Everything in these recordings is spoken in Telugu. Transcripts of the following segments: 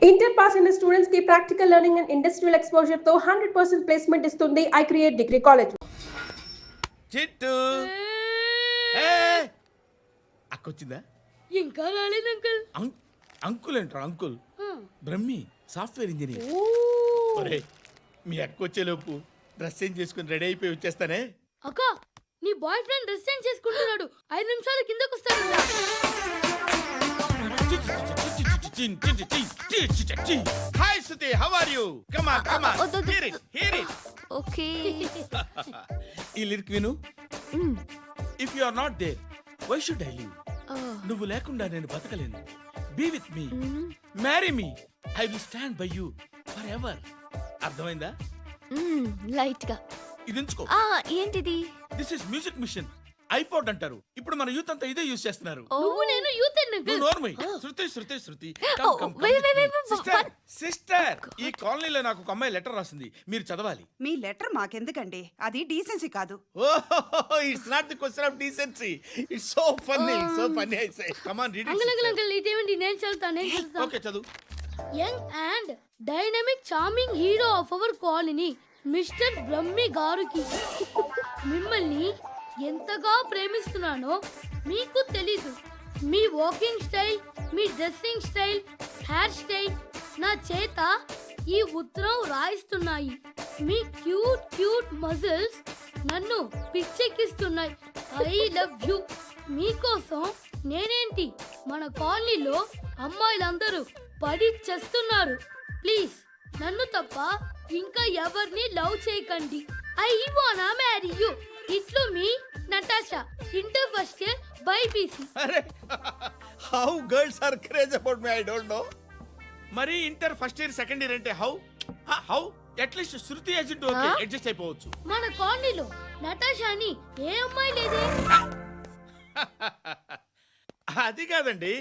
ఇంటర్ పాస్ అయిన స్టూడెంట్స్ కి practical learning and industrial exposure తో 100% ప్లేస్మెంట్ ఇస్తుంది ఐ క్రియేట్ డిగ్రీ కాలేజ్. చిట్టు అక్కొచ్చిందా? ఇంకా రాలేదు అంకుల్. అంకుల్ ఏంట్రా అంకుల్? Brahmi software engineer. ఒరే మీ అక్కొచ్చేలోపు డ్రెస్ చేంజ్ చేసుకుని రెడీ అయిపోయి వచ్చేస్తానే. అక్క నీ బాయ్ ఫ్రెండ్ డ్రెస్ చేంజ్ చేసుకుంటున్నాడు, 5 నిమిషాల కిందకు వస్తాడు. Hi Shruti, how are you? Come on come on, hear it. Okay. ఈ లిరిక్ విను. If you are not there why should I live? నువ్వు లేకుండా నేను బతకలేను. Be with me, marry me, I will stand by you for ever. అర్థమైందా? లైట్ గా. ఇది ఉంచుకో. ఏంటిది? This is music machine, iPod అంటారు. ఇప్పుడు మన యూత్ అంతా ఇదే యూజ్ చేస్తున్నారు. నువ్వు నేను యూత్ నువ్వు నోర్మై. శృతి శృతి శృతి. సిస్టర్, ఈ కాలనీలో నాకు ఒక అమ్మాయి లెటర్ రాసింది, మీరు చదవాలి. మీ లెటర్ మాకెందుకండి, అది డీసెన్సీ కాదు. ఓహో, it's not the question of decency, it's so funny, so funny. I say come on read uncle uncle it. Uncle ఇదేంటి? నేను చదువుతాను. ఓకే చదువు. Young and dynamic charming hero of our colony mister Brahmi గారికి మిమ్మల్ని ఎంతగా ప్రేమిస్తున్నానో మీకు తెలీదు. మీ వాకింగ్ స్టైల్, మీ డ్రెస్సింగ్ స్టైల్, హెయిర్ స్టైల్ నా చేత ఈ ఉత్తరం రాయిస్తున్నాయి. మీ క్యూట్ క్యూట్ మజిల్స్ నన్ను పిచ్చెక్కిస్తున్నాయి. I love you. మీకోసం నేనేంటి, మన కాలనీలో అమ్మాయిలందరూ పడి చేస్తున్నారు. ప్లీజ్ నన్ను తప్ప ఇంకా ఎవరిని లవ్ చేయకండి. ఐ వానా మ్యారీ యూ. ఇట్లు మీ Natasha, inter first year BiPC. అరే how girls are craze about me, I don't know. మరి inter first year second year అంటే how how at least Shruti agent okay adjust అయిపోవచ్చు. మన కాలనీలో నటాషా అని ఏ అమ్మాయి లేదే. అది కాదండి,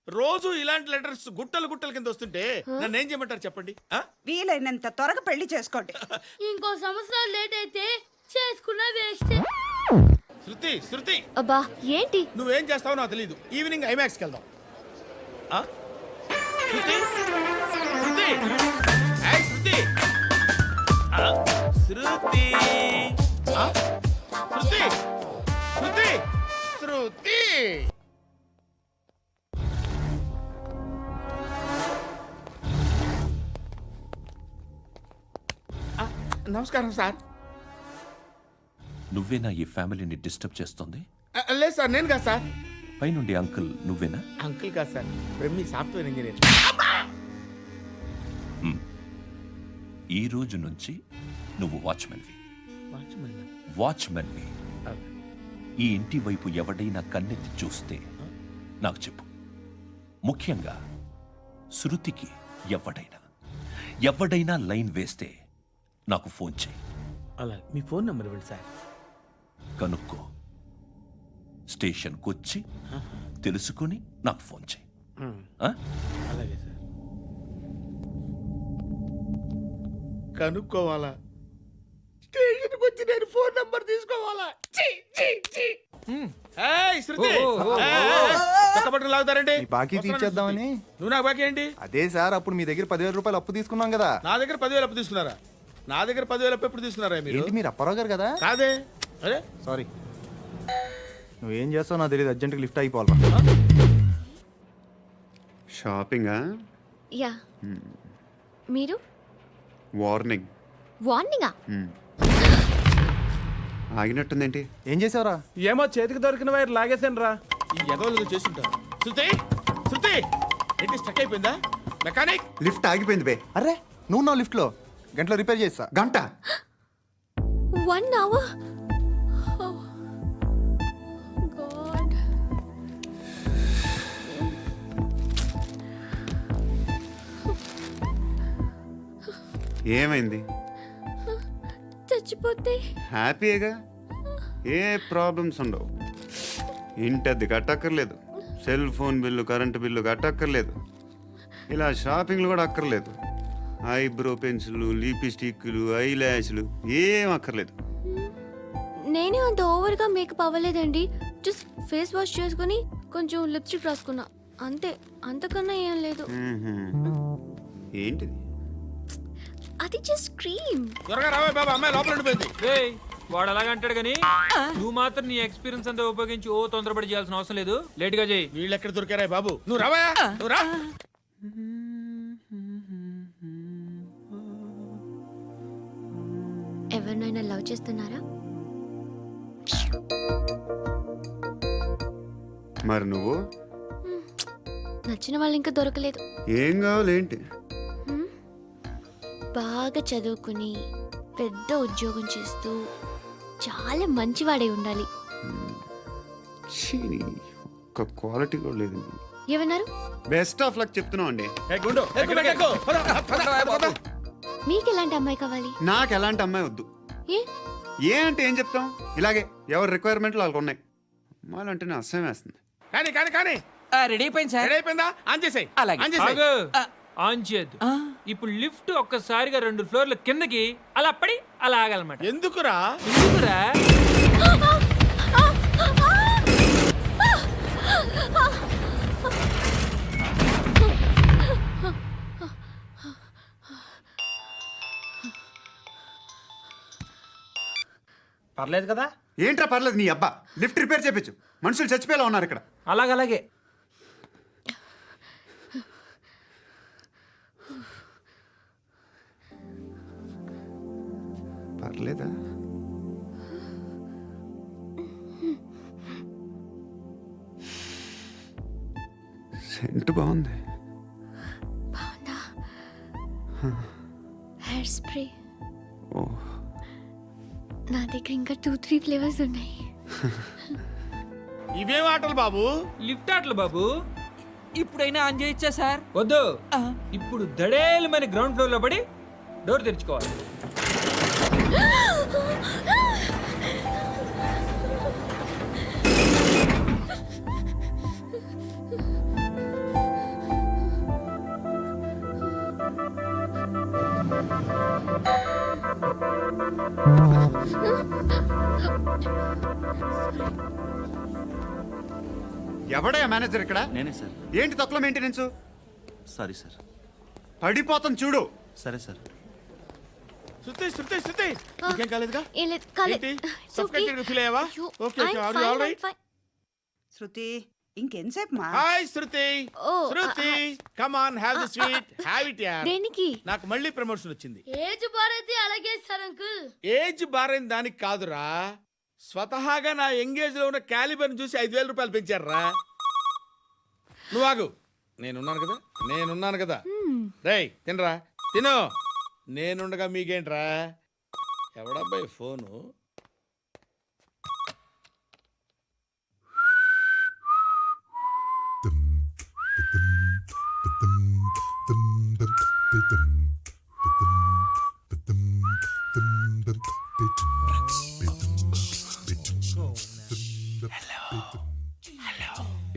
రోజు ఇలాంటి లెటర్స్ గుట్టలు గుట్టల కింద వస్తుంటే నన్ను ఏం చేయమంటారు చెప్పండి? వీలైనంత త్వరగా పెళ్లి చేసుకోండి. ఇంకో సంవత్సరాలు లేట్ అయితే చేసుకున్నా వేస్ట్. శృతి శృతి, అబ్బా ఏంటి? నువ్వేం చేస్తావో నాకు తెలీదు. ఈవినింగ్ ఐమాక్స్కి వెళ్దాం. శృతి శృతి, ఏయ్ శృతి, శృతి, శృతి, శృతి, శృతి. నమస్కారం సార్. నువ్వేనా ఈ ఫ్యామిలీని డిస్టర్బ్ చేస్తుంది? లేదు సార్, నేను కాదు సార్. పైనుండి అంకుల్ నువ్వేనా? అంకుల్ కాదు సార్, బ్రహ్మి సాఫ్ట్వేర్ ఇంజనీర్. ఈ రోజు నుంచి నువ్వు వాచ్మెన్వి. వాచ్మెన్వి. ఈ ఇంటి వైపు ఎవడైనా కన్నెత్తి చూస్తే నాకు చెప్పు. ముఖ్యంగా శృతికి ఎవడైనా లైన్ వేస్తే నాకు ఫోన్ చేయి. అలా మీ ఫోన్ నెంబర్ ఇవ్వండి సార్. కనుక్కో, స్టేషన్కి వచ్చి తెలుసుకుని నాకు ఫోన్ చేయి. అలాగే సార్. కనుక్కోవాలా? స్టేషన్కి వచ్చి నేను ఫోన్ నంబర్ తీసుకోవాలా? లాగుతారండి. బాకీ తీర్చేద్దామని. నువ్వు నాకు బాకీ ఏంటి? అదే సార్, అప్పుడు మీ దగ్గర 10,000 రూపాయలు అప్పు తీసుకున్నాం కదా. నా దగ్గర 10,000 అప్పు తీసుకున్నారా? నా దగ్గర 10,000 అప్పు ఎప్పుడు తీసుకున్నారా మీరు? ఏంటి మీరు అప్పారావు గారు కదా? కాదే. అరే సారీ. నువ్వేం చేస్తావు నాకు తెలియదు, అర్జెంట్గా లిఫ్ట్ అయిపోవాలి. షాపింగా? యా. మీరు? వార్నింగ్. వార్నింగా? ఆగినట్టుందేంటి? ఏం చేసావురా? ఏమో చేతికి దొరికిన వైర్ లాగేసాను రా. ఈ ఎగవలు చేస్తుంటారు. శృతి శృతి, ఏంటి స్టక్ అయిపోయిందా? మెకానిక్. లిఫ్ట్ ఆగిపోయింది బే. అరే నువ్వు నా లిఫ్ట్లో గంటలో రిపేర్ చేస్తా. గంట? 1 hour? Oh, God. ఏమైంది? చచ్చిపోతే హ్యాపీగా, ఏ ప్రాబ్లమ్స్ ఉండవు. ఇంటి అద్దె కట్టక్కర్లేదు, cell phone bill, current bill కట్టక్కర్లేదు, ఇలా షాపింగ్లు కూడా అక్కర్లేదు. ఐబ్రో పెన్సిల్, లిప్స్టిక్లు, ఐ ల్యాష్లు ఏం అక్కర్లేదు. నేనే అంత ఓవర్గా మేకప్ అవ్వలేదండి. జస్ట్ ఫేస్ వాష్ చేసుకుని కొంచెం లిప్స్టిక్ రాసుకున్నా అంతే, అంతకన్నా ఏం లేదు. ఏంటిది? అది జస్ట్ క్రీమ్. త్వరగా రావే బాబా, అమ్మాయి లోపల ఉండిపోయింది. రేయ్, వాడు అలాగ అంటాడు కానీ నువ్వు మాత్రం నీ ఎక్స్పీరియన్స్ అంతా ఉపయోగించి తొందరపడి చేయాల్సిన అవసరం లేదు. లేట్ గా చేయి. వీళ్ళు ఎక్కడ దొరికారా బాబు? నువ్వు రావా, నువ్వు రా. ఎవరినైనా లవ్ చేస్తున్నారా? మరి నువ్వు? నచ్చిన వాళ్ళు ఇంకా దొరకలేదు. ఏం కావాలి ఏంటి? బాగా చదువుకుని పెద్ద ఉద్యోగం చేస్తూ చాలా మంచివాడై ఉండాలి. ఛీ, ఒక్క క్వాలిటీ కూడా లేదు. ఏమన్నారు? బెస్ట్ ఆఫ్ లక్ చెప్తున్నావు అండి. ఏ గుండు, ఎక్కు, ఎక్కు. పద, పద, పద. మీకు ఎలాంటి అమ్మాయి కావాలి? నాకు ఎలాంటి అమ్మాయి వద్దు. ఏ అంటే ఏం చెప్తాం, ఇలాగే ఎవరి రిక్వైర్మెంట్లు వాళ్ళకు ఉన్నాయి. అమ్మాయిలు అంటేనే అసహ్యం వేస్తుంది. కానీ కానీ కానీ రెడీ అయిపోయింది సార్. రెడీ అయిపోయిందా? ఆన్ చేసేయ్. అలాగే. ఆన్ చేసేయ్. ఆగు. ఆన్ చేయద్దు. ఇప్పుడు లిఫ్ట్ ఒక్కసారిగా 2 ఫ్లోర్ల కిందకి అలా పడి అలా ఆగాలన్నమాట. ఎందుకురా? ఎందుకురా? పర్లేదు కదా? ఏంట్రా పర్లేదు నీ అబ్బా, లిఫ్ట్ రిపేర్ చేయించు. మనుషులు చచ్చిపోయేలా ఉన్నారు ఇక్కడ. అలాగే. పర్లేదా? సెంట్ బాగుంది. బాగుందా? Hair spray. ఓ, నా దగ్గర ఇంకా 2-3 ఫ్లేవర్స్ ఉన్నాయి. ఇవేం ఆటలు బాబు? లిఫ్ట్ ఆటలు బాబు. ఇప్పుడైనా ఆన్ చేయొచ్చా సార్? వద్దు. ఇప్పుడు దడేలు మన గ్రౌండ్ ఫ్లోర్ లో పడి డోర్ తెరుచుకోవాలి. ఎవడయ్యా మేనేజర్ ఇక్కడ? నేనే సార్. ఏంటి తక్కువ మెయింటెనెన్స్? Sorry sir. పడిపోతాం చూడు. సరే సార్. శృతి, శృతి, శృతి. నీకేం కాలేదుగా? ఏం లేదు, కాలేదు. ఏంటి? It's okay. Suffocated గా feel అయ్యావా? అయ్యో, Okay, okay. I'm Are you fine, all right? I'm fine. శృతి, ఇంకెంతసేపు మా? Hi Shruti. Oh, Shruti, come on, have the sweet. Have it yeah. దేనికి? నాకు మళ్ళీ ప్రమోషన్ వచ్చింది. ఏజ్ బారైతే అలాగే సార్ అంకుల్. ఏజ్ బారైన దానికి కాదురా, స్వతహాగా నా ఎంగేజ్ లో ఉన్న క్యాలిబర్ చూసి 5,000 రూపాయలు పెంచారా. నువ్వు ఆగు, నేనున్నాను కదా. రేయ్ తినరా, తిను. నేనుండగా మీకేంట్రా? ఎవడబ్బాయి ఫోను?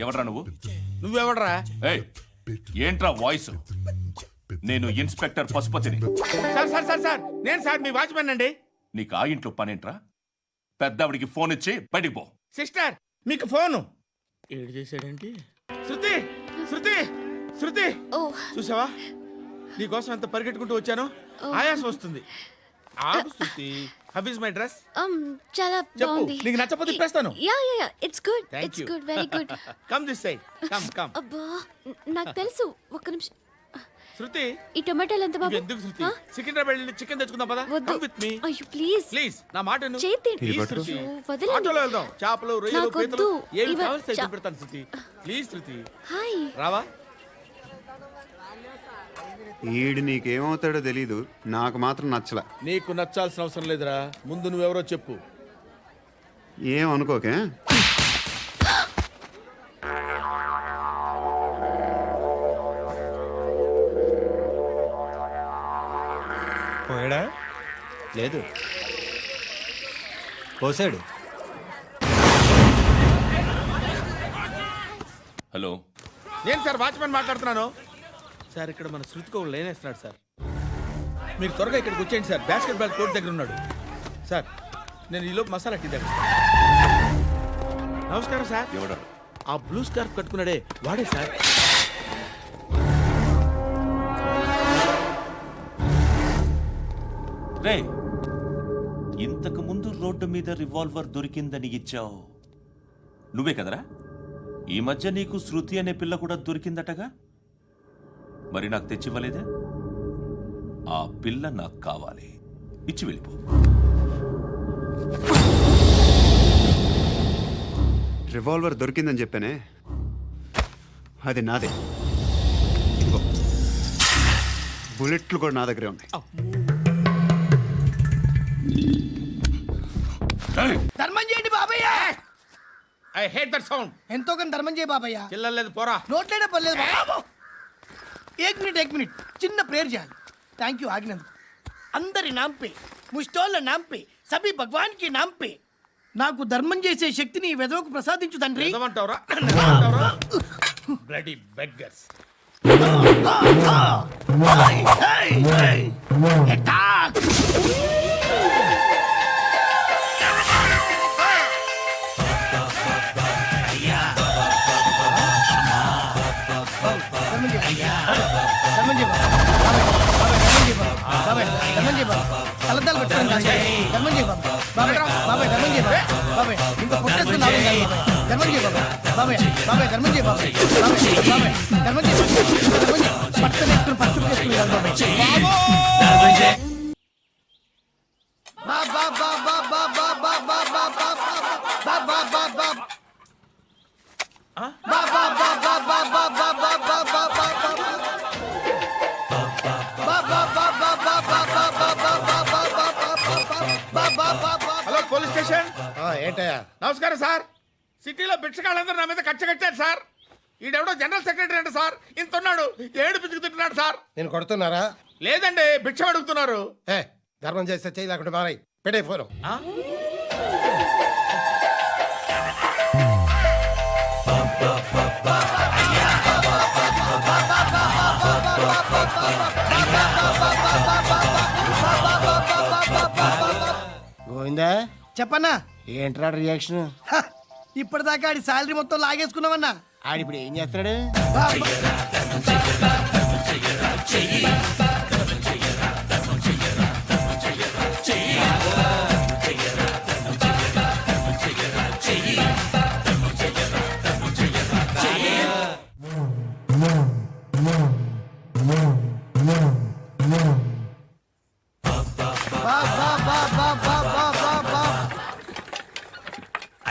ఎవడ్రా నువ్వు? నువ్వెవడరా? ఏయ్, ఏంట్రా వాయిస్? నేను ఇన్స్పెక్టర్ పశుపతిని. సార్ సార్ సార్ సార్, నేను సార్ మీ వాచ్మెన్ అండి. నీకు ఆ ఇంట్లో పనేంట్రా? పెద్దవిడికి ఫోన్ ఇచ్చి బయటికి పో. సిస్టర్, మీకు ఫోను. ఏడు చేశాడేంటి? శృతి, శృతి, శృతి, చూసావా నీకోసం ఎంత పరిగెట్టుకుంటూ వచ్చాను? ఆయాసం వస్తుంది. ఆగు Shruti. How is my dress? చాలా చెప్పు, బాగుంది. నీకు నచ్చకపోతే తిప్పేస్తాను. Yeah it's good. Thank it's you. Good, very good. Come this side, come. అబ్బా, నాకు తెలుసు. ఒక్క నిమిషం. శృతి, ఈ టొమాటోలు ఎంత బాబు? ఎందుకు శృతి? సికింద్రాబాద్ వెళ్ళి చికెన్ తెచ్చుకుందాం పదా. వద్దు. కమ్ విత్ మీ అయ్యో ప్లీజ్. ప్లీజ్, నా మాట విను. చేతి ప్లీజ్ శృతి, వదలండి. ఆటోలో వెళ్దాం. చేపలు, రొయ్యలు, నాకు పీతలు వద్దు. ఏమి ఇవ- కావాలి సైతం చా- పెడతాను శృతి. Please Shruti, hi. రావా? ఈడు నీకేమవుతాడో తెలీదు, నాకు మాత్రం నచ్చలా. నీకు నచ్చాల్సిన అవసరం లేదురా, ముందు నువ్వెవరో చెప్పు. ఏం అనుకోకే. పోయాడా? లేదు, పోసాడు. హలో, నేను సార్ వాచ్మెన్ మాట్లాడుతున్నాను. సార్ ఇక్కడ మన శృతికో లేనేస్తున్నాడు సార్. మీరు త్వరగా ఇక్కడికి వచ్చేయండి సార్. బాస్కెట్ బాల్ కోర్ట్ దగ్గర ఉన్నాడు సార్. నేను ఈలోపు మసాలా టీ దగ్గర. నమస్కారం సార్. ఎవడా? ఆ బ్లూ స్కార్ఫ్ కట్టుకున్నాడే వాడే సార్. రే, ఇంతకు ముందు రోడ్డు మీద రివాల్వర్ దొరికిందని ఇచ్చావు నువ్వే కదరా? ఈ మధ్య నీకు శృతి అనే పిల్ల కూడా దొరికిందటగా? మరి నాకు తెచ్చివ్వలేదే? ఆ పిల్ల నాకు కావాలి, ఇచ్చి వెళ్ళిపో. రివాల్వర్ దొరికిందని చెప్పానే, అది నాదే. ఇదిగో, బుల్లెట్లు కూడా నా దగ్గరే ఉన్నాయి. ధర్మం చేయండి బాబయ్య. I hate that sound. ఎంతో కొంత ధర్మం చేయ బాబయ్య. చిల్లలేదు పోరా. నోట్లేనే పర్లేదు బాబు. ఏక్ మినిట్ చిన్న ప్రేయర్ చేయాలి. థ్యాంక్ యూ ఆగినందుకు. అందరి నాంపే, ముష్టోళ్ళ నాంపే, సభీ భగవాన్ కి నాంపే నాకు ధర్మం చేసే శక్తిని ఈ వెదవకు ప్రసాదించు తండ్రి. నిజమంటావురా? Bloody beggars. తలదాలు పెట్టుకోండి ధర్మం చేయ బాబాయ్. బాబాయ్ ధర్మం చేయ బాబాయ్. ఇంకా పుట్టేస్తుంది ధర్మం చేయ బాబాయ్. బాబాయ్ ధర్మం చేయ బాబాయ్. బాబాయ్ ధర్మం చేయ ధర్మం చేయ పట్టు వేసుకుని పట్టు వేసుకుని హలో పోలీస్ స్టేషన్. ఏంటయ్యా? నమస్కారం సార్. సిటీలో బిచ్చగాళ్ళందరూ నా మీద కచ్చ కట్టారు సార్. ఈడెవడో జనరల్ సెక్రటరీ అంట సార్. ఇంత ఉన్నాడు, ఏడు పిచ్చుకు తింటున్నాడు సార్. నేను కొడుతున్నారా? లేదండి, భిక్ష అడుగుతున్నారు. ధర్మం చేస్తే చేయి లేకుండా మారాయి. పెట్టే ఫోను. గోవిందా చెప్పన్నా. ఏంట్రా రియాక్షన్? ఇప్పటిదాకా ఆడి శాలరీ మొత్తం లాగేసుకున్నావన్నా. ఆడిప్పుడు ఏం చేస్తాడు?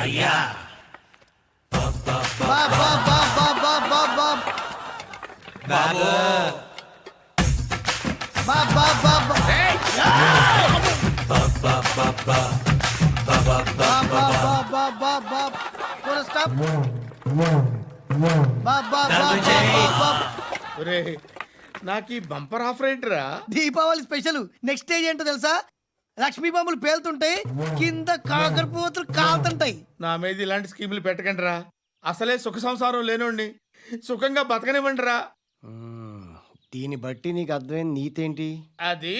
అయ్యా నాకు ఈ బంపర్ ఆఫర్ ఏంటిరా? దీపావళి స్పెషల్. నెక్స్ట్ స్టేజ్ ఏంటో తెలుసా? లక్ష్మీ బాంబులు పేలుతుంటాయి, కింద కాకరపువ్వతులు కాలుతుంటాయి. నా మీద ఇలాంటి స్కీములు పెట్టకండి రా. అసలే సుఖ సంసారం లేనోడిని సుఖంగా బతకనివ్వండి రా. దీన్ని బట్టి నీకు అర్థమైన నీతేంటి? అది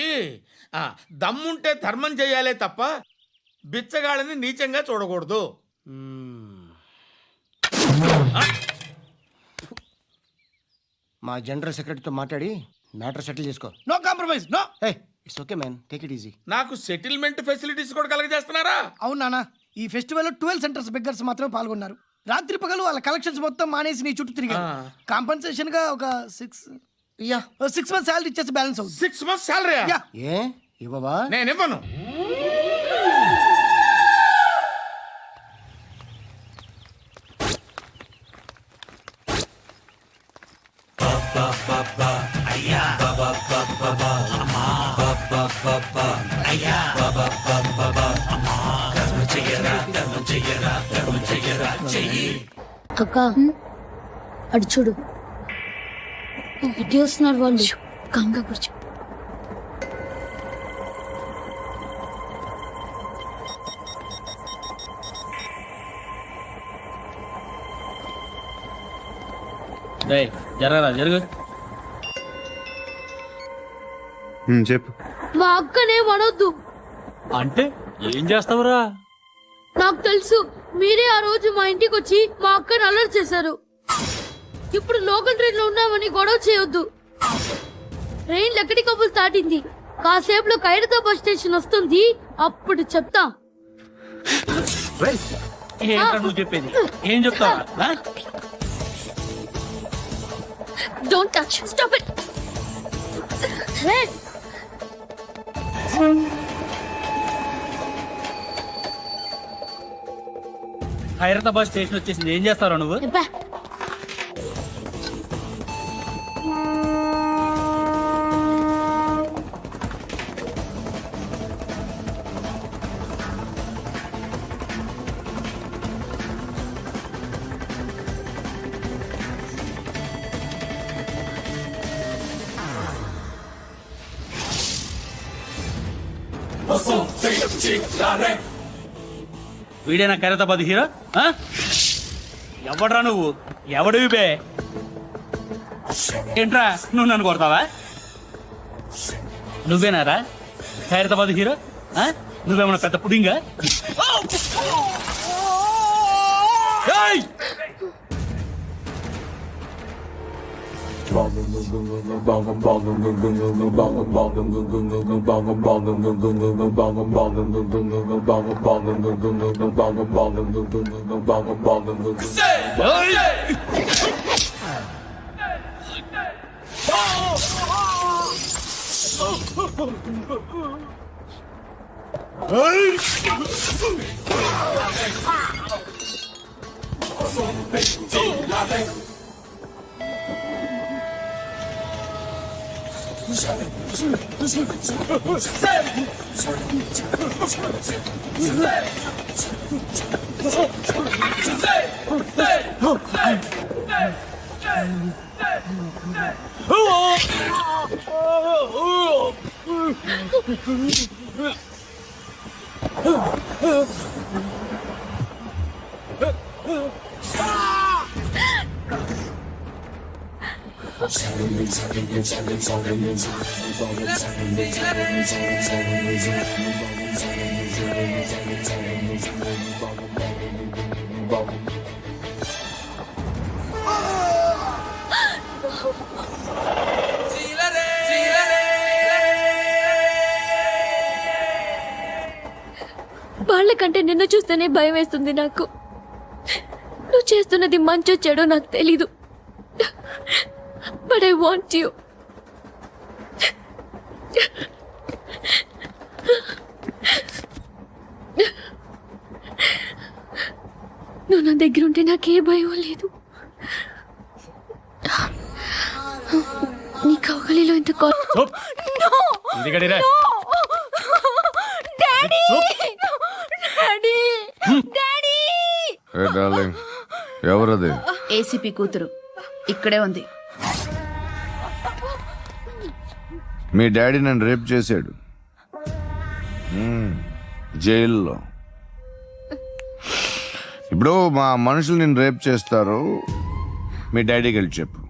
దమ్ముంటే ధర్మం చేయాలే తప్ప బిచ్చగాళ్ళని నీచంగా చూడకూడదు. మా జనరల్ సెక్రటరీతో మాట్లాడి మ్యాటర్ సెటిల్ చేసుకో. No compromise. No. It's okay man, take it easy. నాకు సెటిల్మెంట్ ఫెసిలిటీస్ కూడా కలగజేస్తున్నారా? అవును నాన్న, ఈ ఫెస్టివల్ 12 సెంటర్స్ బెగ్గర్స్ మాత్రమే పాల్గొన్నారు. రాత్రి పగలు వాళ్ళ కలెక్షన్స్ మొత్తం మానేసి నీ చుట్టూ తిరిగారు. కాంపన్సేషన్ గా ఒక 6 months శాలరీ ఇచ్చేసి బ్యాలెన్స్ అవుతుంది. 6 months శాలరీ? ఏ ఇవ్వవా? నేను ఇవ్వను. అక్క అడు చూడు, ఇటు వస్తున్నారు వాళ్ళు. గంగా కూర్చో. జరగరా జరుగు. చెప్పు. మా అక్కనే వడొద్దు. అంటే ఏం చేస్తావురా? నాకు తెలుసు, మీరే ఆ రోజు మా ఇంటికి వచ్చి మా అక్కని అలర్ట్ చేశారు. ఇప్పుడు లోకల్ ట్రైన్ లో ఉన్నామని గొడవ చేయొద్దు. ట్రైన్ ఎక్కడి కబుల్ దాటింది. కాసేపులో ఖైరతాబాద్ స్టేషన్ వస్తుంది, అప్పుడు చెప్తా. ఏంటో నువ్వు చెప్పేది, ఏం చెప్తావా? Don't touch, stop it. Hyderabad station వచ్చేసింది, ఏం చేస్తావు నువ్వు? వీడేనా ఖైరతాబాద్ హీరో? ఎవడ్రా నువ్వు? ఎవడివి బే? ఏంట్రా నువ్వు నన్ను కొడతావా? నువ్వేనారా ఖైరతాబాద్ హీరో? నువ్వేమన్నా పెద్ద పుడింగా? ఏయ్! వాళ్ళకంటే నిన్ను చూస్తేనే భయం వేస్తుంది నాకు. నువ్వు చేస్తున్నది మంచో చెడో నాకు తెలీదు, బట్ ఐ వాంట్ యూ. నువ్వు నా దగ్గర ఉంటే నాకే భయం లేదు. నీ కౌగలిలో ఇంత ఎవరది? ఏసీపీ కూతురు ఇక్కడే ఉంది. మీ డాడీ నన్ను రేప్ చేశాడు జైల్లో. ఇప్పుడు మా మనుషులు నిన్ను రేప్ చేస్తారు, మీ డాడీకి వెళ్ళి చెప్పు.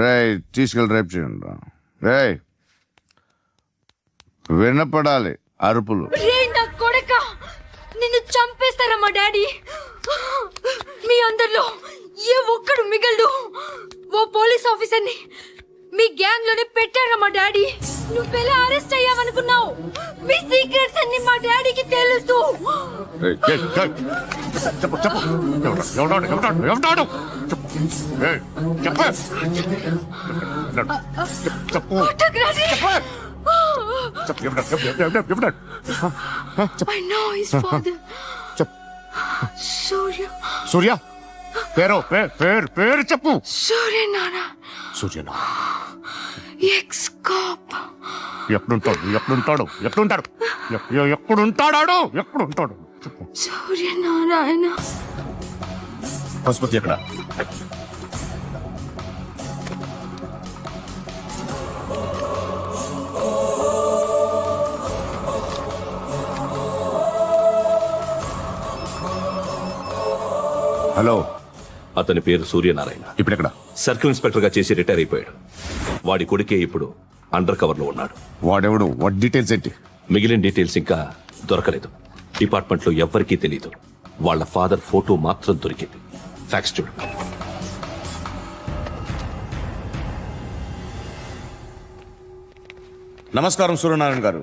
రేయ్ తీసుకెళ్ళి రేప్ చేయండి. రేయ్ వినపడాలి అరుపులు. నిన్ను చంపేస్తారా మా డాడీ? మీ అందరిలో ఏ ఒక్కడు మిగలడు. ఓ పోలీస్ ఆఫీసర్ని మీ గ్యాంగ్ లోనే పెట్టారా మా డాడీ? నువ్వెలా అరెస్ట్ అయ్యావనుకున్నావు? మీ సీక్రెట్స్ అన్ని మా డాడీకి తెలుసు. I know his father. సూర్య. సూర్య పేరు పేరు చెప్పు. సూర్య నాన్న. సూర్య ఎక్స్ కాప్. ఎప్పుడుంటాడు సూర్య నారాయణ. పశుపతి ఎక్కడ? హలో, అతని పేరు సూర్యనారాయణ. ఇప్పుడెక్కడ? సర్కిల్ ఇన్స్పెక్టర్ గా చేసి రిటైర్ అయిపోయాడు. వాడి కొడుకే ఇప్పుడు అండర్ కవర్ లో ఉన్నాడు. వాడెవడు? వాట్ డీటెయిల్స్ ఏంటి? మిగిలిన డీటెయిల్స్ ఇంకా దొరకలేదు. డిపార్ట్మెంట్ లో ఎవ్వరికీ తెలియదు. వాళ్ళ ఫాదర్ ఫోటో మాత్రం దొరికింది. ఫ్యాక్స్ చూడు. నమస్కారం సూర్యనారాయణ గారు.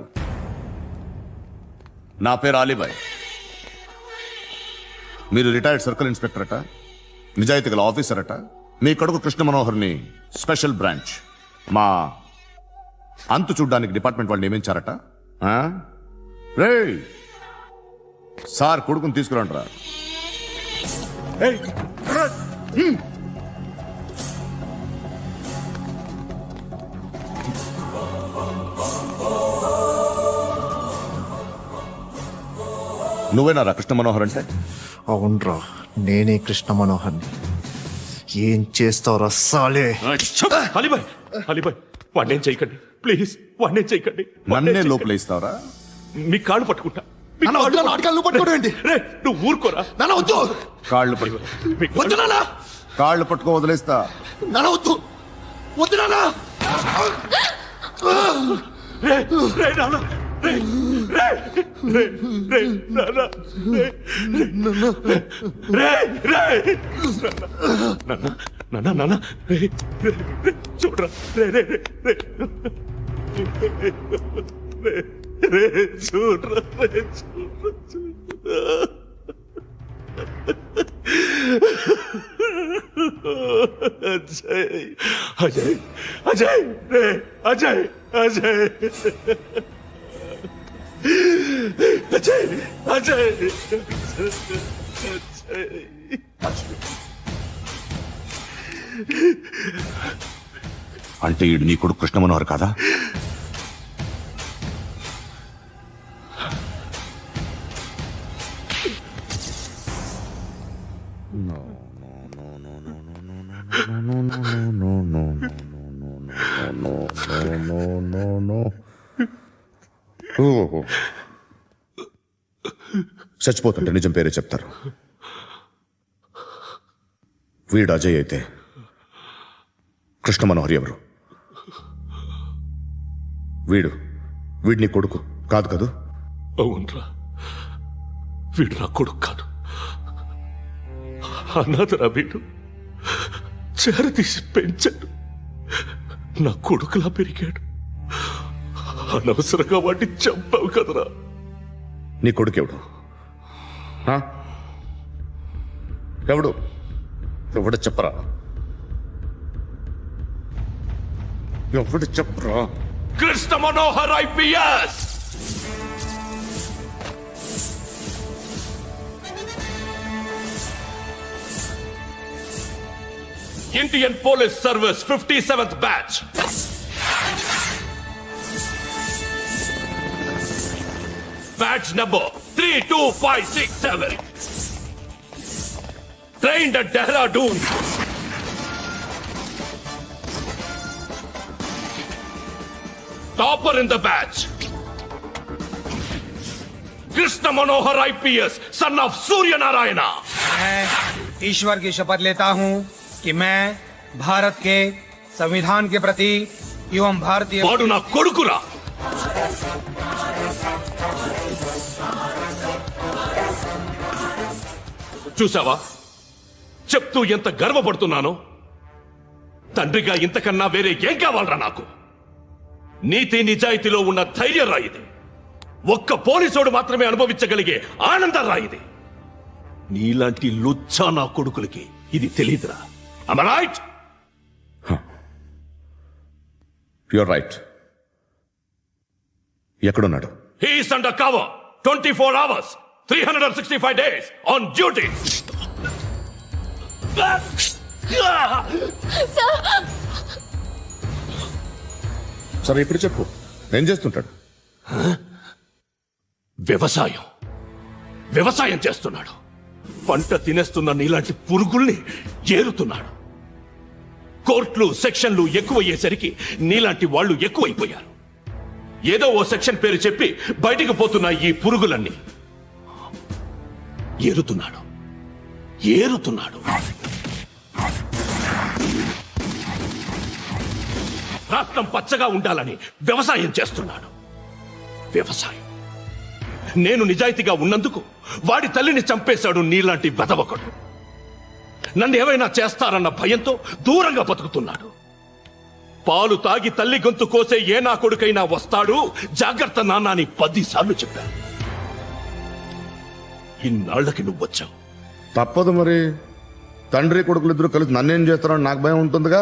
నా పేరు అలీబాయ్. మీరు రిటైర్డ్ సర్కిల్ ఇన్స్పెక్టర్ అట, నిజాయితీ గల ఆఫీసర్ అట. మీ కొడుకు కృష్ణ మనోహర్ని స్పెషల్ బ్రాంచ్ మా అంతు చూడ్డానికి డిపార్ట్మెంట్ వాళ్ళు నియమించారట. రే సార్ కొడుకుని తీసుకురండి రా. నువ్వేనా కృష్ణ మనోహర్ అంటే? అవునరా, నేనే కృష్ణ మనోహర్ని. ఏం చేస్తావురా సాలే? అలీబాయ్, అలీబాయ్, వాడినేం చేయకండి ప్లీజ్, వాడినేం చేయకండి. నన్నే లోపల ఇస్తావరా? మీ కాళ్ళు పట్టుకుంటా. నువ్వు ఊరుకోరా. కాళ్ళు కాళ్ళు పట్టుకో వదిలేస్తా. చూడరా, అజయ్, అజయ్, అజయ్, అజయ్, అజయ్, అజయ్, అంటే ఈడు నీ కొడుకు కృష్ణ మనోహర్ కాదా? చచ్చిపోతుంటే నిజం పేరే చెప్తారు. వీడు అజయ్ అయితే కృష్ణ మనోహర్ ఎవరు? వీడిని కొడుకు కాదు కదూ? అవునరా, వీడు నా కొడుకు కాదు, అనాథరా. వీడు చేరతీసి పెంచాడు, నా కొడుకులా పెరిగాడు. అనవసరంగా వాడిని చంపావు కదరా. నీ కొడుకెవడు? ఎవడు? ఎవడు చెప్పరా? ఎవడు చెప్పరా? Krishna Manohar IPS. Indian Police Service 57th batch. Batch number 32567. Trained at Dehradun. Topper in the batch. Krishna Manohar IPS, son of Surya Narayana. मैं ईश्वर की शपथ लेता हूँ कि मैं भारत के संविधान के प्रति एवं भारतीय వాడు నా కొడుకురా. చూసావా చెప్తూ ఎంత గర్వపడుతున్నానో? తండ్రిగా ఇంతకన్నా వేరే ఏం కావాలరా నాకు? నీతి నిజాయితీలో ఉన్న ధైర్యం రా ఇది. ఒక్క పోలీసోడు మాత్రమే అనుభవించగలిగే ఆనందం రా ఇది. నీలాంటి లుచ్చా నా కొడుకులకి ఇది తెలీదురా. Am I right? You're right. ఎక్కడున్నాడు? He is under cover 24 hours 365 days on duty. సరే ఇప్పుడు చెప్పు, ఏం చేస్తుంటాడు? వ్యవసాయం చేస్తున్నాడు. పంట తినేస్తున్న నీలాంటి పురుగుల్ని ఏరుతున్నాడు. కోర్టులు సెక్షన్లు ఎక్కువయ్యేసరికి నీలాంటి వాళ్ళు ఎక్కువైపోయారు. ఏదో ఓ సెక్షన్ పేరు చెప్పి బయటికి పోతున్న ఈ పురుగులన్నీ ఏరుతున్నాడు. రాష్ట్రం పచ్చగా ఉండాలని వ్యవసాయం చేస్తున్నాడు. నేను నిజాయితీగా ఉన్నందుకు వాడి తల్లిని చంపేశాడు నీలాంటి వెధవకుడు. నన్ను ఏమైనా చేస్తారన్న భయంతో దూరంగా బతుకుతున్నాడు. పాలు తాగి తల్లి గొంతు కోసే ఏ నా కొడుకైనా వస్తాడు, జాగ్రత్త నాన్న అని 10 సార్లు చెప్పాను. ఇన్నాళ్ళకి నువ్వు వచ్చావు. తప్పదు మరి, తండ్రి కొడుకులు ఇద్దరు కలిసి నన్నేం చేస్తారని నాకు భయం ఉంటుందిగా.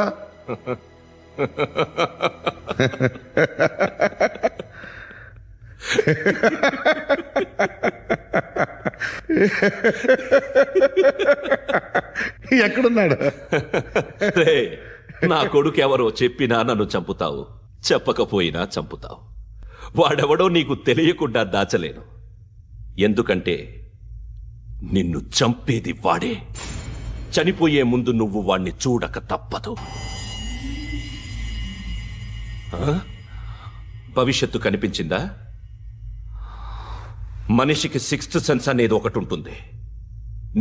ఎక్కడున్నాడు? రే, నా కొడుకు ఎవరో చెప్పినా నన్ను చంపుతావు, చెప్పకపోయినా చంపుతావు. వాడెవడో నీకు తెలియకుండా దాచలేను, ఎందుకంటే నిన్ను చంపేది వాడే. చనిపోయే ముందు నువ్వు వాణ్ణి చూడక తప్పదు. భవిష్యత్తు కనిపించిందా? మనిషికి 6th సెన్స్ అనేది ఒకటి ఉంటుంది.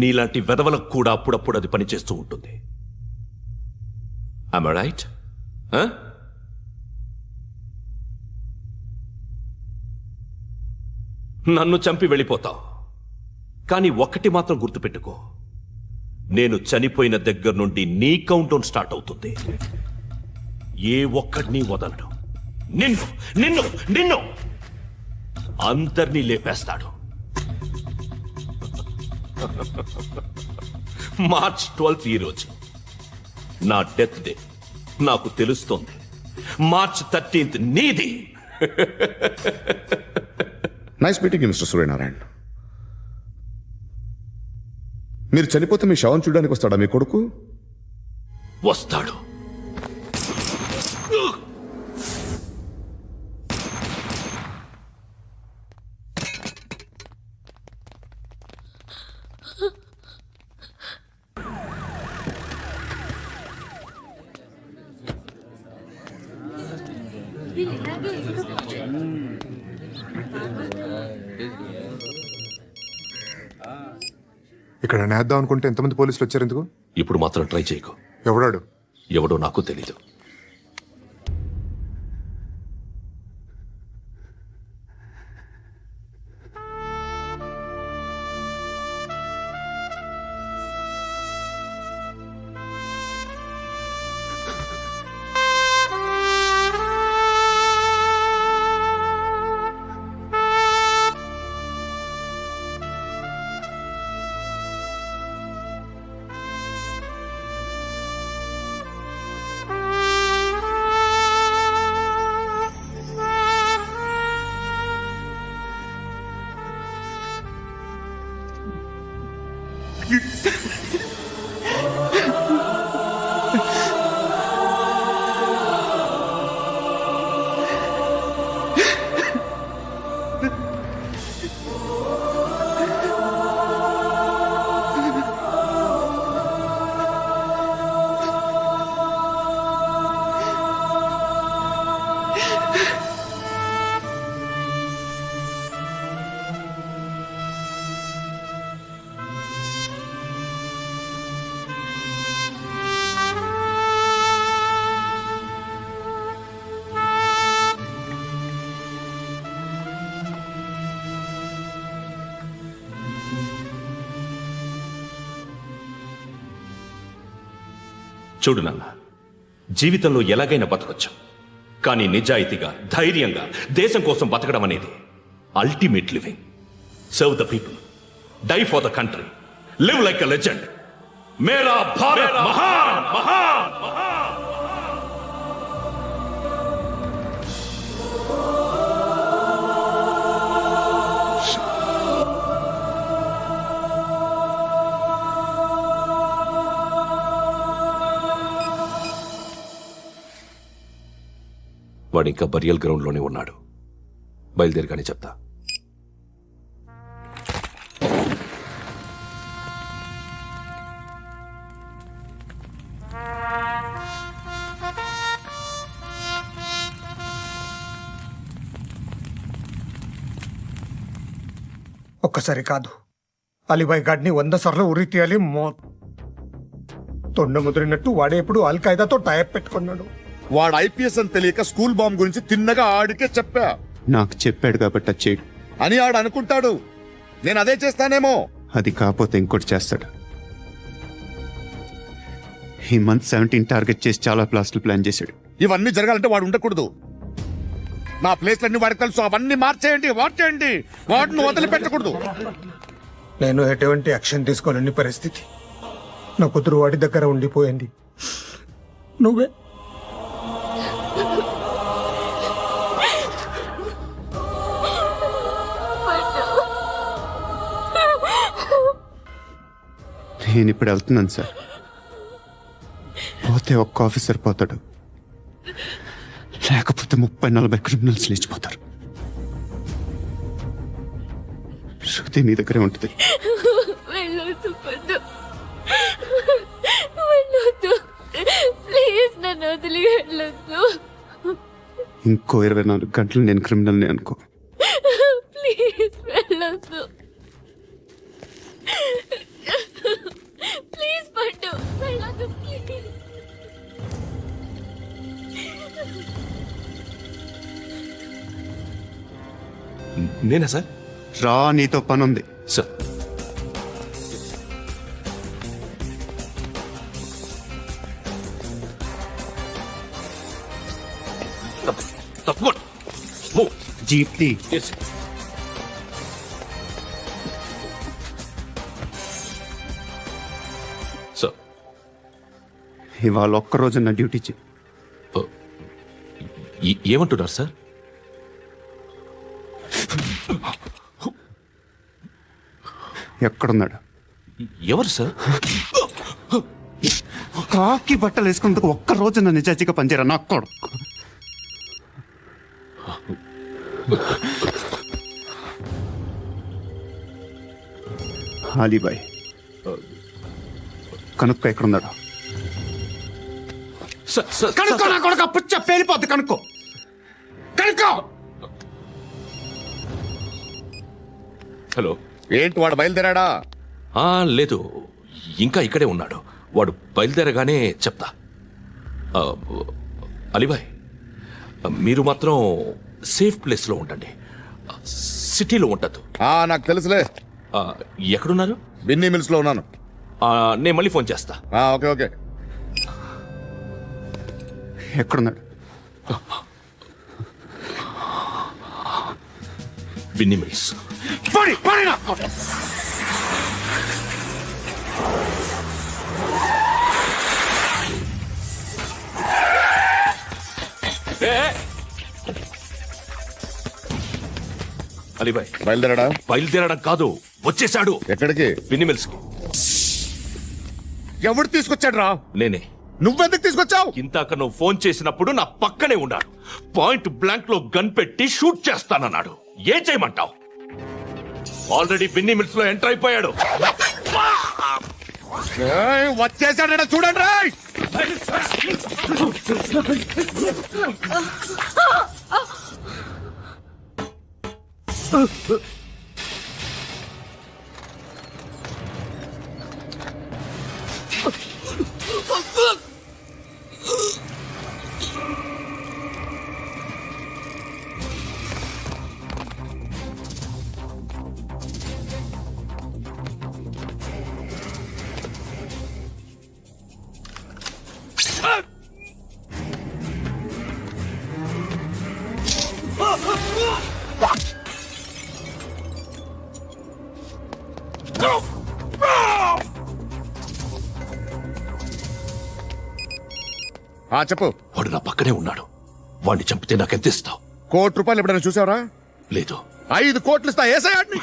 నీలాంటి వెధవలకు కూడా అప్పుడప్పుడు అది పనిచేస్తూ ఉంటుంది. Am I right? నన్ను చంపి వెళ్ళిపోతావు, కానీ ఒక్కటి మాత్రం గుర్తుపెట్టుకో, నేను చనిపోయిన దగ్గర నుండి నీ కౌంటౌన్ స్టార్ట్ అవుతుంది. ఏ ఒక్కడిని వదలడు. నిన్ను నిన్ను నిన్ను అందరినీ లేపేస్తాడు. మార్చ్ 12 ఈ రోజు నా డెత్ డే. నాకు తెలుస్తోంది మార్చ్ 13 నీది. Nice meeting mister Suryanarayana. మీరు చనిపోతే మీ శవం చూడడానికి వస్తాడా మీ కొడుకు? వస్తాడు. ఇక్కడ నేద్దాం అనుకుంటే ఎంతమంది పోలీసులు వచ్చారు ఎందుకు? ఇప్పుడు మాత్రం ట్రై చేయకు. ఎవడాడు? ఎవడో నాకు తెలీదు. చూడు నాన్న, జీవితంలో ఎలాగైనా బతకొచ్చు, కానీ నిజాయితీగా, ధైర్యంగా దేశం కోసం బతకడం అనేది ultimate living. Serve the people, die for the country, live like a legend. మేరా భారత్ మహాన్ మహాన్ మహాన్. వాడు ఇంకా బరియల్ గ్రౌండ్లోనే ఉన్నాడు. బయలుదేరగానే చెప్తా. ఒక్కసారి కాదు, అలీబాయ్ గాడిని 100 సార్లు ఉరి తీయాలి. తొండ ముదిరినట్టు వాడే ఇప్పుడు అల్ ఖైదాతో టైప్ పెట్టుకున్నాడు. వాడు ఐపీఎస్ అని తెలియక స్కూల్ బాంబ్ గురించి తిన్నగా ఆడికే చెప్పా. నాకు చెప్పాడు కాబట్టి అది చేయడు అని ఆడు అనుకుంటాడు. నేను అదే చేస్తానేమో. అది కాకపోతే ఇంకోటి చేస్తాడు. ఈ మంత్ 17 టార్గెట్ చేసి చాలా ప్లాస్టులు ప్లాన్ చేశాడు. ఇవన్నీ జరగాలంటే వాడు ఉండకూడదు. నా ప్లేస్లన్నీ వాడికి తెలుసు. అవన్నీ మార్చేయండి, వాటిని వదిలిపెట్టకూడదు. నేను ఎటువంటి యాక్షన్ తీసుకోలేని పరిస్థితి. నా కూతురు వాడి దగ్గర ఉండిపోయింది. నువ్వే నేను ఇప్పుడు వెళ్తున్నాను సార్. పోతే ఒక్క ఆఫీసర్ పోతాడు, లేకపోతే 30-40 క్రిమినల్స్ లేచిపోతారు. శృతి మీ దగ్గరే ఉంటుంది. వెళ్ళొద్దు పద్దు, వెళ్ళొద్దు ప్లీజ్, నన్ను వదిలి వెళ్ళొద్దు. ఇంకో 24 గంటలు నేను క్రిమినల్ని అనుకో. ప్లీజ్ వెళ్ళొద్దు, ప్లీజ్ పట్టు, వెళ్ళొద్దు ప్లీజ్. నేనా సార్? రా, నీతో పని ఉంది. సార్ తప్పకుండా జీప్తి సార్. ఇవాళ ఒక్కరోజు నా డ్యూటీ చేయి. ఏమంటున్నారు సార్? ఎక్కడున్నాడు? ఎవరు సార్? కాకి బట్టలు వేసుకున్నందుకు ఒక్కరోజు నా నిజాజీగా పనిచేయరా నా కొడుకు. అలీబాయ్, కనుక్కో ఎక్కడున్నాడు. కనుక్కో నా కొడుకు, పుచ్చ పేలిపోద్ది. కనుక్కో. హలో, ఏంటి వాడు బయలుదేరాడా? లేదు, ఇంకా ఇక్కడే ఉన్నాడు. వాడు బయలుదేరగానే చెప్తా. అలీబాయ్, మీరు మాత్రం సేఫ్ ప్లేస్లో ఉండండి, సిటీలో ఉండద్దు. నాకు తెలుసులే. ఎక్కడున్నారు? బిన్నీ మిల్స్ లో ఉన్నాను. నేను మళ్ళీ ఫోన్ చేస్తా. Okay okay. ఎక్కడున్నాడు? బిన్నీ మిల్స్. అలీబాయ్ బయలుదేరాడా? బయలుదేరడం కాదు, వచ్చేసాడు. ఎక్కడికి? బిన్నీ మిల్స్ కి. ఎవడు తీసుకొచ్చాడు రా? నేనే. నువ్వెందుకు తీసుకొచ్చావు? ఇంతాక నువ్వు ఫోన్ చేసినప్పుడు నా పక్కనే ఉన్నాడు. పాయింట్ బ్లాంక్ లో గన్ పెట్టి షూట్ చేస్తానన్నాడు. ఏం చేయమంటావు? ఆల్రెడీ బిన్నీ మిల్స్ లో ఎంటర్ అయిపోయాడు. వచ్చేసాడ చూడండి రా. చెప్పు. వాడు నా పక్కనే ఉన్నాడు. వాడిని చంపితే నాకెంత ఇస్తావు? ₹1 కోటి ఎప్పుడైనా చూసావరా? లేదు. 5 కోట్లు ఇస్తా. ఏసయాడిని.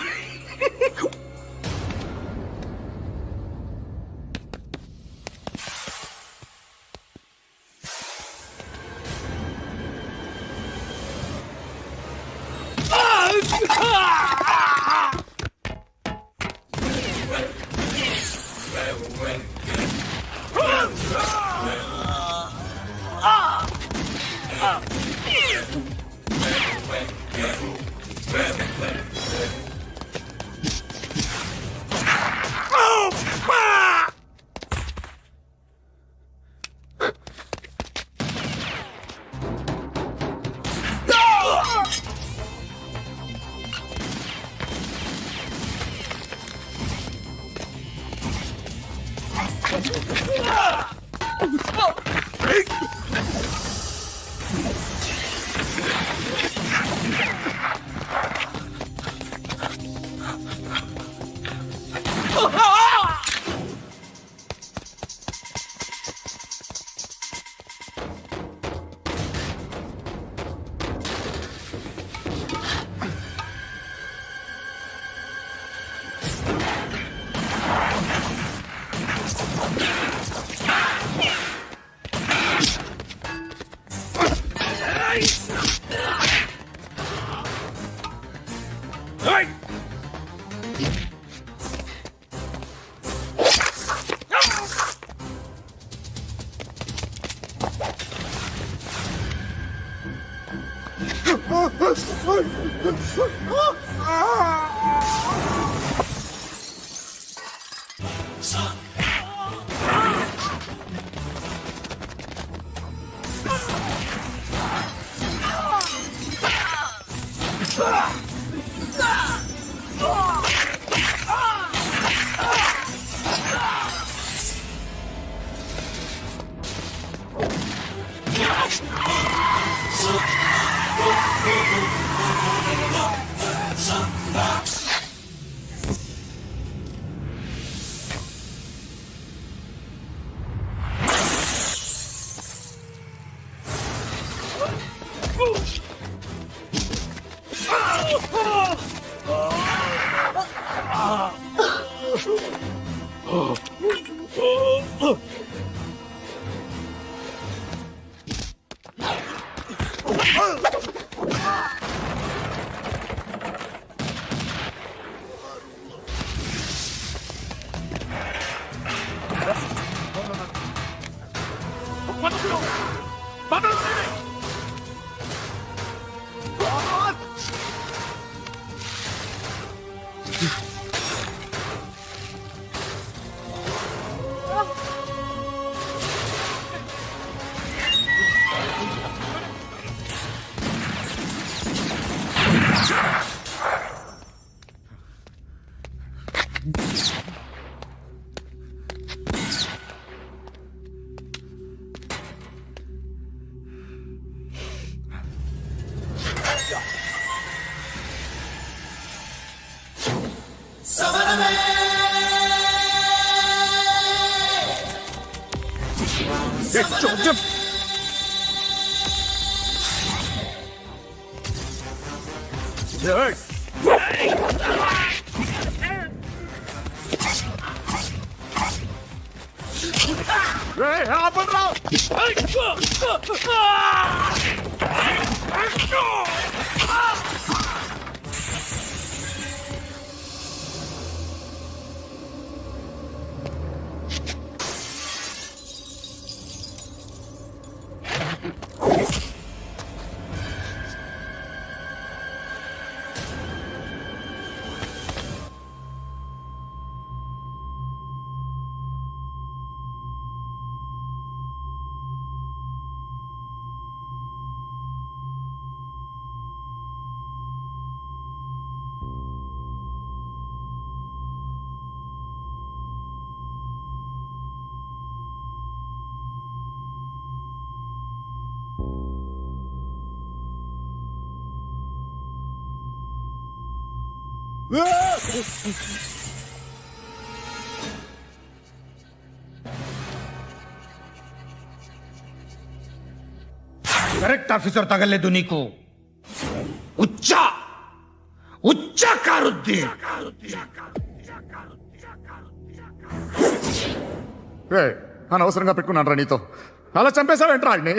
కరెక్ట్ ఆఫీసర్ తగలేదు నీకు. ఉచ్చ కారుద్ది. అనవసరంగా పెట్టుకున్నాను రా నీతో. అలా చంపేశావేంట్రా ఆయన్ని?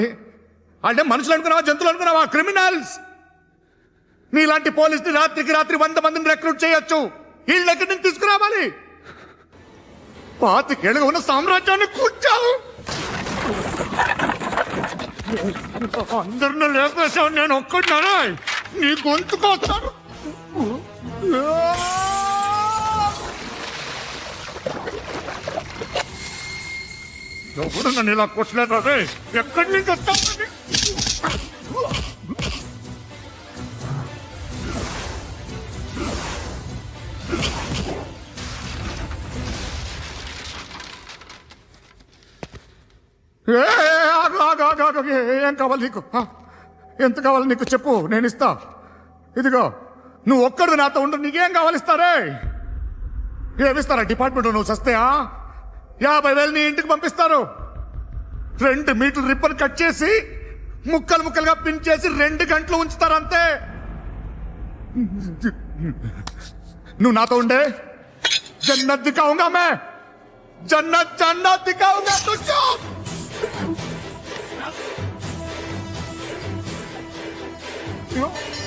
అంటే మనుషులు అనుకున్నావా, జంతువులు అనుకున్నావా? క్రిమినల్స్. నీలాంటి పోలీసుని రాత్రికి రాత్రి 100 మందిని రిక్రూట్ చేయొచ్చు. వీళ్ళ దగ్గర నుంచి తీసుకురావాలి. 25 ఏళ్ళుగా ఉన్న సామ్రాజ్యాన్ని కూర్చావు. అందరిని లేపేశావు, నేను ఒక్కడినారా? నీ గొంతుకొస్తాను. ఎవరు నన్ను ఇలా కొట్టలేదు రే? ఎక్కడి నుంచి వస్తావు? ఏం కావాలి నీకు? ఎంత కావాలి నీకు చెప్పు, నేను ఇస్తా. ఇదిగో నువ్వు ఒక్కడు నాతో ఉండు. నీకేం కావాలి ఇస్తారే? ఏమిస్తారా డిపార్ట్మెంట్? నువ్వు సస్తేయా 50,000 నీ ఇంటికి పంపిస్తారు. 2 మీటర్లు రిబ్బన్ కట్ చేసి ముక్కలు ముక్కలుగా పిన్ చేసి 2 గంటలు ఉంచుతారు అంతే. నువ్వు నాతో ఉండే జన్నత్ దిఖాऊंगा मैं, జన్నత్ జన్నత్ దిఖాऊंगा तुझको. You know?